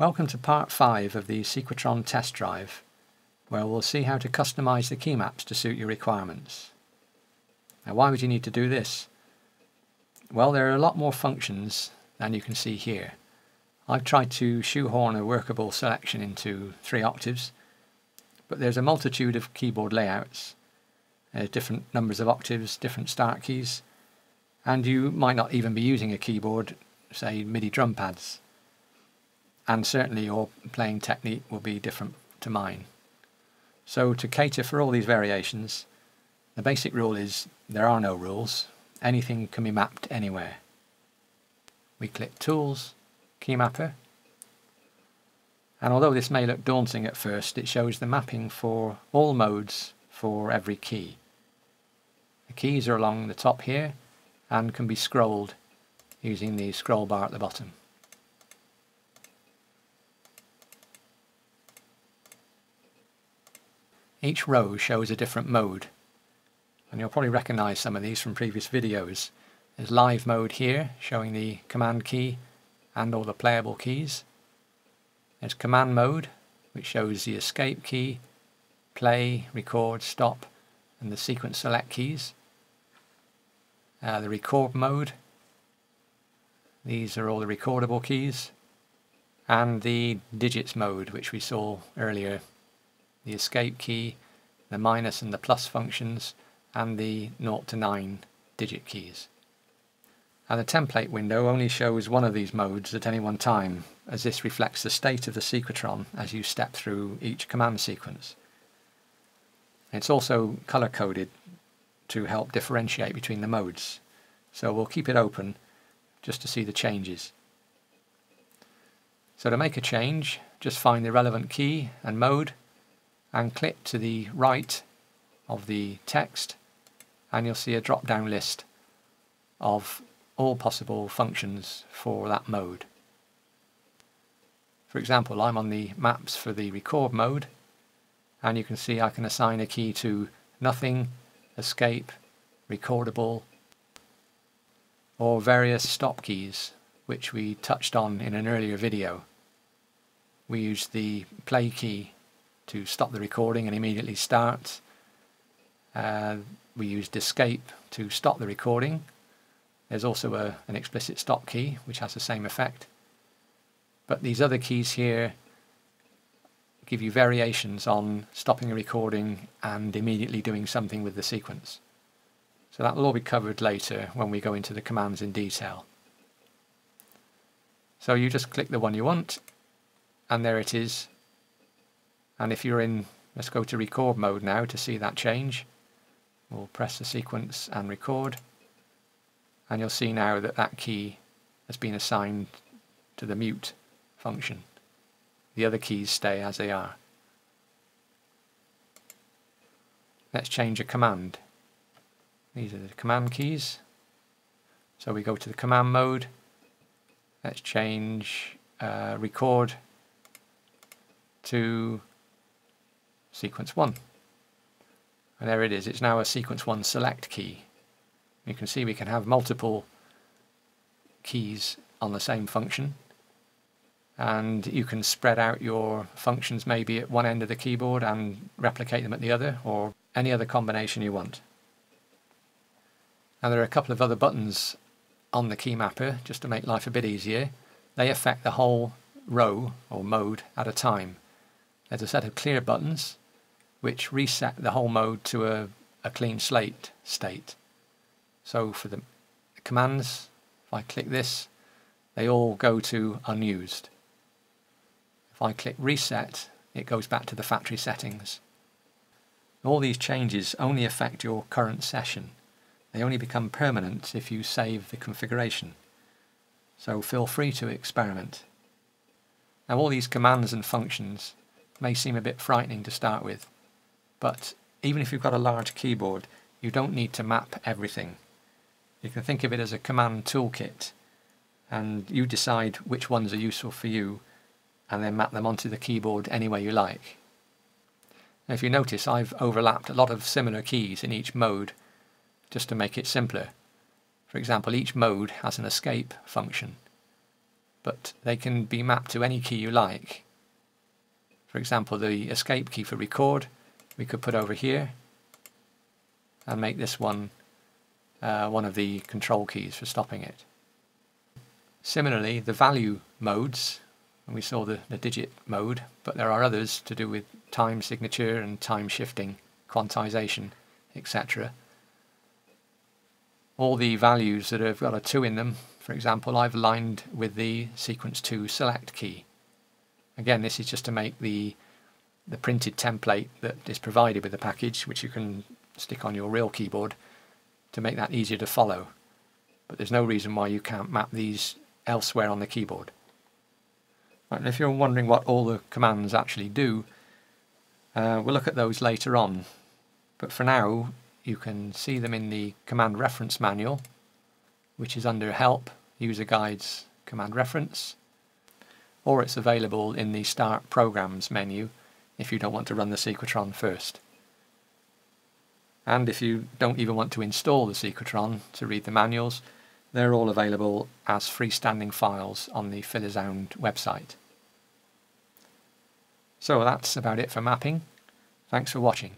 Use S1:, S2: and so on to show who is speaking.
S1: Welcome to part 5 of the Sequetron test drive, where we'll see how to customize the key maps to suit your requirements. Now, why would you need to do this? Well, there are a lot more functions than you can see here. I've tried to shoehorn a workable selection into 3 octaves, but there's a multitude of keyboard layouts, different numbers of octaves, different start keys, and you might not even be using a keyboard, say MIDI drum pads. And certainly your playing technique will be different to mine. So to cater for all these variations, the basic rule is there are no rules. Anything can be mapped anywhere. We click Tools, Key Mapper, and although this may look daunting at first, it shows the mapping for all modes for every key. The keys are along the top here and can be scrolled using the scroll bar at the bottom. Each row shows a different mode, and you'll probably recognize some of these from previous videos. There's live mode here, showing the command key and all the playable keys. There's command mode, which shows the escape key, play, record, stop, and the sequence select keys. The record mode, these are all the recordable keys, and the digits mode, which we saw earlier. The escape key, the minus and the plus functions, and the 0 to 9 digit keys. And the template window only shows one of these modes at any one time, as this reflects the state of the Sequetron as you step through each command sequence. It's also color coded to help differentiate between the modes, so we'll keep it open just to see the changes. So to make a change, just find the relevant key and mode and click to the right of the text, and you'll see a drop-down list of all possible functions for that mode. For example, I'm on the maps for the record mode, and you can see I can assign a key to nothing, escape, recordable, or various stop keys, which we touched on in an earlier video. We used the play key to stop the recording and immediately start. We used escape to stop the recording. There's also an explicit stop key which has the same effect. But these other keys here give you variations on stopping a recording and immediately doing something with the sequence. So that will all be covered later when we go into the commands in detail. So you just click the one you want, and there it is. And if you're in, let's go to record mode now to see that change. We'll press the sequence and record, and you'll see now that that key has been assigned to the mute function. The other keys stay as they are. Let's change a command. These are the command keys. So we go to the command mode. Let's change record to sequence 1, and there it is. It's now a sequence 1 select key. You can see we can have multiple keys on the same function, and you can spread out your functions maybe at one end of the keyboard and replicate them at the other, or any other combination you want. Now there are a couple of other buttons on the key mapper just to make life a bit easier. They affect the whole row or mode at a time. There's a set of clear buttons which reset the whole mode to a clean slate state. So for the commands, if I click this, they all go to unused. If I click reset, it goes back to the factory settings. All these changes only affect your current session. They only become permanent if you save the configuration. So feel free to experiment. Now all these commands and functions may seem a bit frightening to start with, but even if you've got a large keyboard, you don't need to map everything. You can think of it as a command toolkit, and you decide which ones are useful for you and then map them onto the keyboard any way you like. Now if you notice, I've overlapped a lot of similar keys in each mode just to make it simpler. For example, each mode has an escape function, but they can be mapped to any key you like. For example, the escape key for record we could put over here and make this one one of the control keys for stopping it. Similarly, the value modes, and we saw the digit mode, but there are others to do with time signature and time shifting, quantization, etc. All the values that have got a 2 in them, for example, I've aligned with the sequence 2 select key. Again, this is just to make the printed template that is provided with the package, which you can stick on your real keyboard, to make that easier to follow. But there's no reason why you can't map these elsewhere on the keyboard. Right, and if you're wondering what all the commands actually do, we'll look at those later on. But for now, you can see them in the command reference manual, which is under Help, User Guides, Command Reference, or it's available in the Start Programs menu if you don't want to run the Sequetron first. And if you don't even want to install the Sequetron to read the manuals, they're all available as freestanding files on the Filesound website. So that's about it for mapping. Thanks for watching.